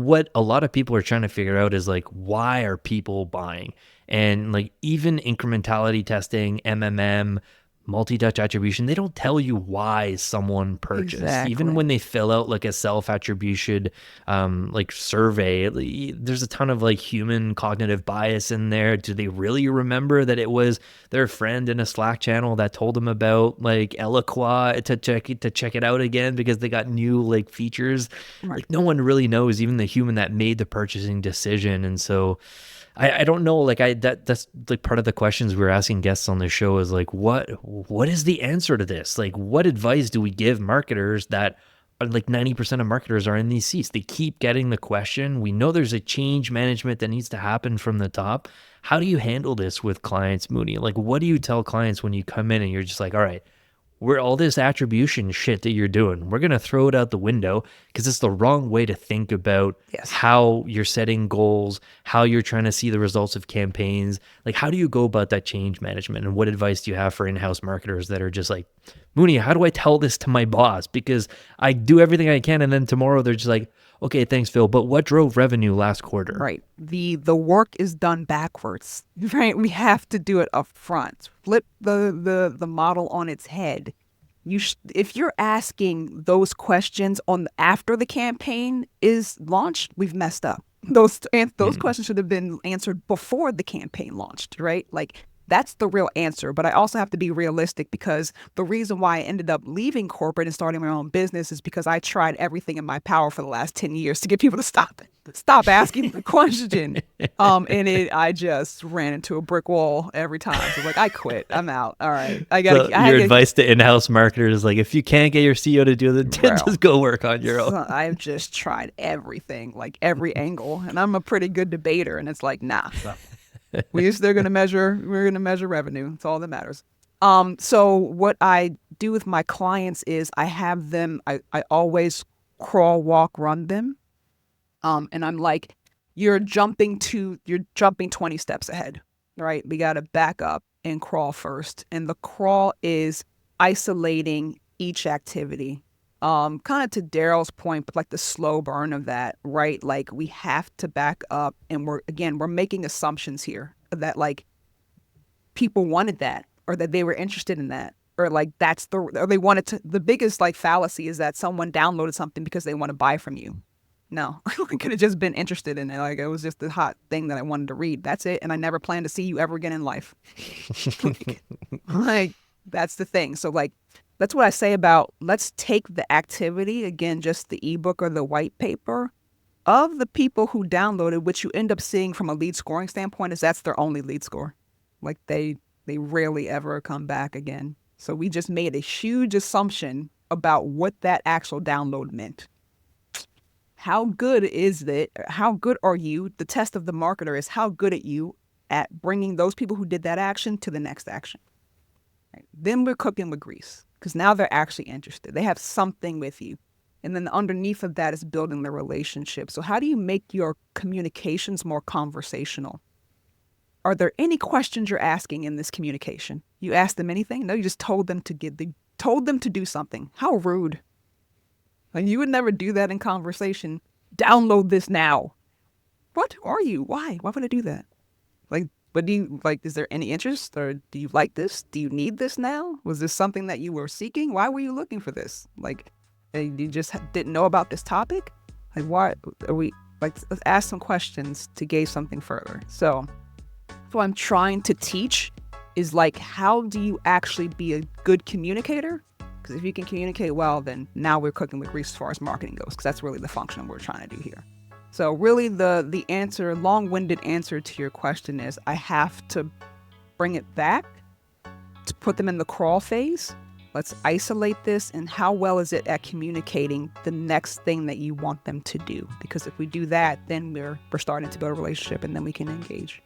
what a lot of people are trying to figure out is like, why are people buying? And like even incrementality testing, MMM, multi-touch attribution, they don't tell you why someone purchased. Even when Exactly. they fill out like a self-attribution like survey, there's a ton of like human cognitive bias in there. Do they really remember that it was their friend in a Slack channel that told them about like Eloqua to check it out again because they got new like features? Right. Like no one really knows, even the human that made the purchasing decision. And so I don't know, like that's like part of the questions we're asking guests on the show is like, what is the answer to this? Like, what advice do we give marketers that are like 90% of marketers are in these seats? They keep getting the question. We know there's a change management that needs to happen from the top. How do you handle this with clients, Moni? Like, what do you tell clients when you come in and you're just like, all right, we're all this attribution shit that you're doing, we're going to throw it out the window because it's the wrong way to think about Yes. how you're setting goals, how you're trying to see the results of campaigns. Like, how do you go about that change management? And what advice do you have for in-house marketers that are just like, Moni, how do I tell this to my boss? Because I do everything I can. And then tomorrow they're just like, okay, thanks, Phil. But what drove revenue last quarter? Right. The work is done backwards. Right. We have to do it up front. Flip the model on its head. If you're asking those questions on after the campaign is launched, we've messed up. Those questions should have been answered before the campaign launched, right? Like that's the real answer. But I also have to be realistic because the reason why I ended up leaving corporate and starting my own business is because I tried everything in my power for the last 10 years to get people to stop asking the question. I just ran into a brick wall every time. So like, I quit. I'm out. All right. So your advice to in-house marketers is like, if you can't get your CEO to do it, bro. just go work on your own. So I've just tried everything, like every angle, and I'm a pretty good debater. And it's like, nah, we're gonna measure revenue. It's all that matters. So what I do with my clients is I have them. I always crawl, walk, run them. And I'm like, you're jumping 20 steps ahead, right? We got to back up and crawl first. And the crawl is isolating each activity. Kind of to Daryl's point, but like the slow burn of that, right? Like we have to back up and we're making assumptions here that like people wanted that or that they were interested in that. Or like or they wanted to, the biggest like fallacy is that someone downloaded something because they want to buy from you. No, I could have just been interested in it. Like it was just the hot thing that I wanted to read. That's it. And I never plan to see you ever again in life. like that's the thing. So like, that's what I say about let's take the activity, again, just the ebook or the white paper of the people who downloaded, which you end up seeing from a lead scoring standpoint is that's their only lead score. Like they rarely ever come back again. So we just made a huge assumption about what that actual download meant. How good is it? How good are you? The test of the marketer is how good are you at bringing those people who did that action to the next action. Right? Then we're cooking with grease because now they're actually interested. They have something with you. And then underneath of that is building the relationship. So how do you make your communications more conversational? Are there any questions you're asking in this communication? You asked them anything? No, you just told them to do something. How rude. Like you would never do that in conversation. Download this now. What are you? Why? Why would I do that? Like, but do you like, is there any interest or do you like this? Do you need this now? Was this something that you were seeking? Why were you looking for this? Like, you just didn't know about this topic? Like, why are we, like, let's ask some questions to gauge something further. So what I'm trying to teach is like, how do you actually be a good communicator? Because if you can communicate well, then now we're cooking with grease as far as marketing goes, because that's really the function we're trying to do here. So really the answer, long-winded answer to your question is I have to bring it back to put them in the crawl phase. Let's isolate this and how well is it at communicating the next thing that you want them to do? Because if we do that, then we're starting to build a relationship and then we can engage.